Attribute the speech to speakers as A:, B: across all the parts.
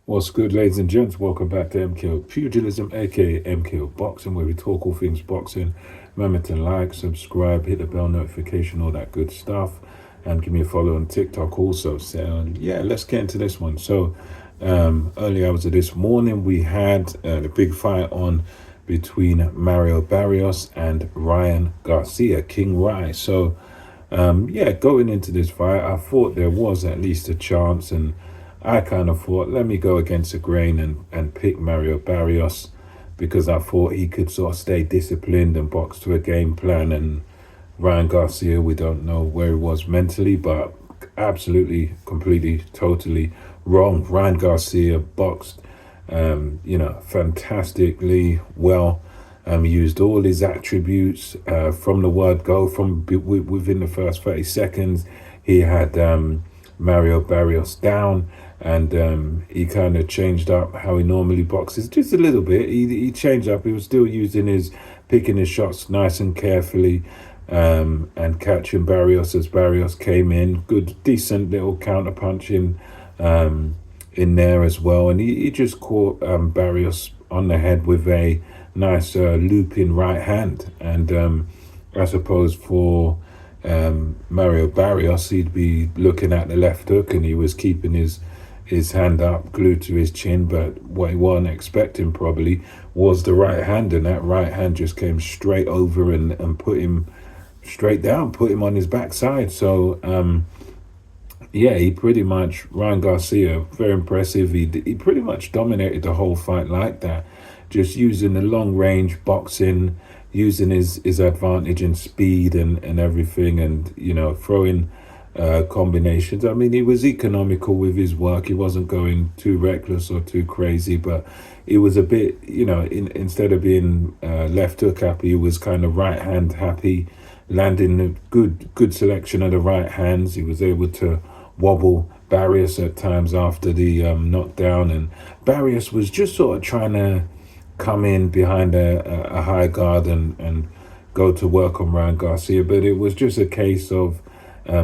A: What's good, ladies and gents? Welcome back to MKO Pugilism, aka MKO Boxing, where we talk all things boxing. Remember to like, subscribe, hit the bell notification, all that good stuff, and give me a follow on TikTok also. So, yeah, let's get into this one. So, early hours of this morning, we had the big fight on between Mario Barrios and Ryan Garcia, King Rye. So, yeah, going into this fight, I thought there was at least a chance, and I kind of thought, let me go against the grain and pick Mario Barrios because I thought he could sort of stay disciplined and box to a game plan. And Ryan Garcia, we don't know where he was mentally, but absolutely, completely, totally wrong. Ryan Garcia boxed, fantastically well. Used all his attributes from the word go. Within the first 30 seconds, he had Mario Barrios down, and he kind of changed up how he normally boxes just a little bit. He changed up. He was still picking his shots nice and carefully, and catching Barrios as Barrios came in. Good, decent little counter punching in there as well, and he just caught Barrios on the head with a nice looping right hand. And I suppose for Mario Barrios, he'd be looking at the left hook, and he was keeping his hand up, glued to his chin. But what he wasn't expecting probably was the right hand, and that right hand just came straight over and put him straight down, put him on his backside. So yeah, he pretty much, Ryan Garcia, very impressive. He pretty much dominated the whole fight like that, just using the long range boxing, using his advantage in speed and everything, and throwing combinations. I mean, he was economical with his work. He wasn't going too reckless or too crazy, but it was a bit, instead of being left hook happy, he was kind of right hand happy, landing a good selection of the right hands. He was able to wobble Barrios at times after the knockdown, and Barrios was just sort of trying to come in behind a high guard and go to work on Ryan Garcia. But it was just a case of,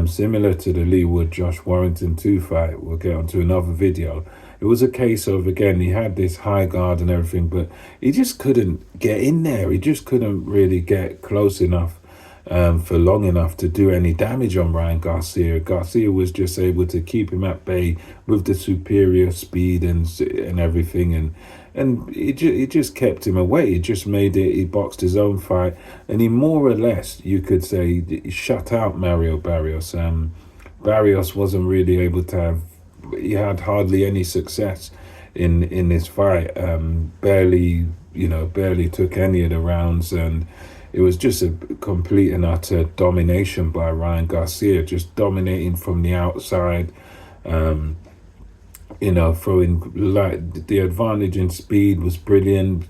A: similar to the Lee Wood Josh Warrington 2 fight, we'll get onto another video. It was a case of, again, he had this high guard and everything, but he just couldn't get in there. He just couldn't really get close enough for long enough to do any damage on Ryan Garcia. Garcia was just able to keep him at bay with the superior speed and everything, and it just kept him away. It just made it. He boxed his own fight, and he more or less, you could say, he shut out Mario Barrios. Barrios wasn't really able to have. He had hardly any success in this fight. Barely took any of the rounds, and it was just a complete and utter domination by Ryan Garcia, just dominating from the outside, throwing the advantage in speed was brilliant,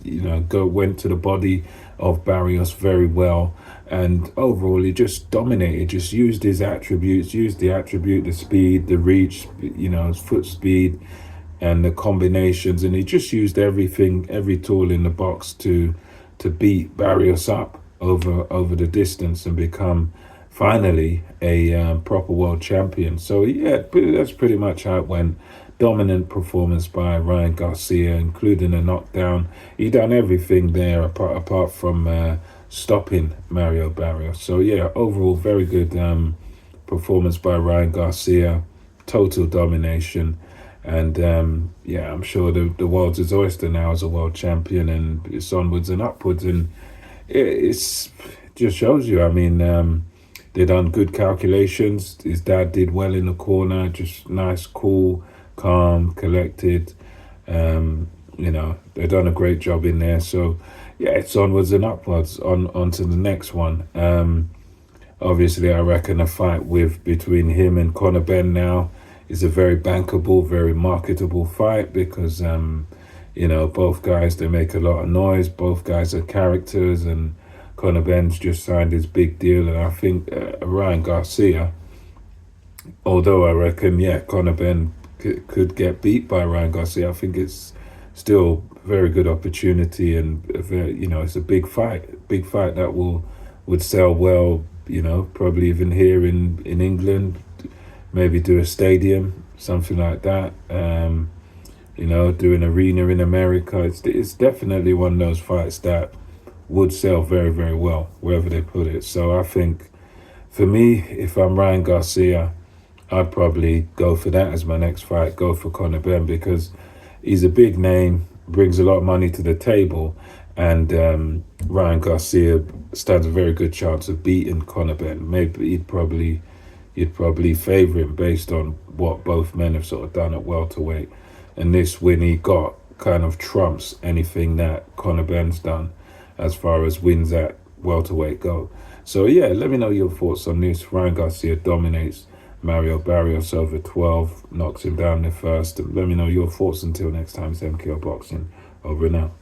A: went to the body of Barrios very well. And overall, he just dominated, just used his attributes, the speed, the reach, his foot speed and the combinations. And he just used everything, every tool in the box to beat Barrios up over the distance and become finally a proper world champion. So yeah, that's pretty much how it went. Dominant performance by Ryan Garcia, including a knockdown. He done everything there apart from stopping Mario Barrios. So yeah, overall very good performance by Ryan Garcia. Total domination. And yeah, I'm sure the world's his oyster now as a world champion, and it's onwards and upwards. And it's just shows you. I mean, they done good calculations. His dad did well in the corner. Just nice, cool, calm, collected. They've done a great job in there. So yeah, it's onwards and upwards on to the next one. Obviously, I reckon a fight between him and Conor Benn now is a very bankable, very marketable fight because both guys, they make a lot of noise. Both guys are characters, and Conor Benn's just signed his big deal. And I think Ryan Garcia, although I reckon, yeah, Conor Benn could get beat by Ryan Garcia, I think it's still a very good opportunity, and it's a big fight that would sell well, probably even here in England, maybe do a stadium, something like that. doing arena in America. It's definitely one of those fights that would sell very, very well wherever they put it. So I think for me, if I'm Ryan Garcia, I'd probably go for that as my next fight, go for Conor Ben, because he's a big name, brings a lot of money to the table, and Ryan Garcia stands a very good chance of beating Conor Ben. Maybe you'd probably favour him based on what both men have sort of done at welterweight. And this win he got kind of trumps anything that Conor Ben's done as far as wins at welterweight go. So yeah, let me know your thoughts on this. Ryan Garcia dominates Mario Barrios over 12, knocks him down in the first. Let me know your thoughts. Until next time, it's MKO Boxing. Over and out.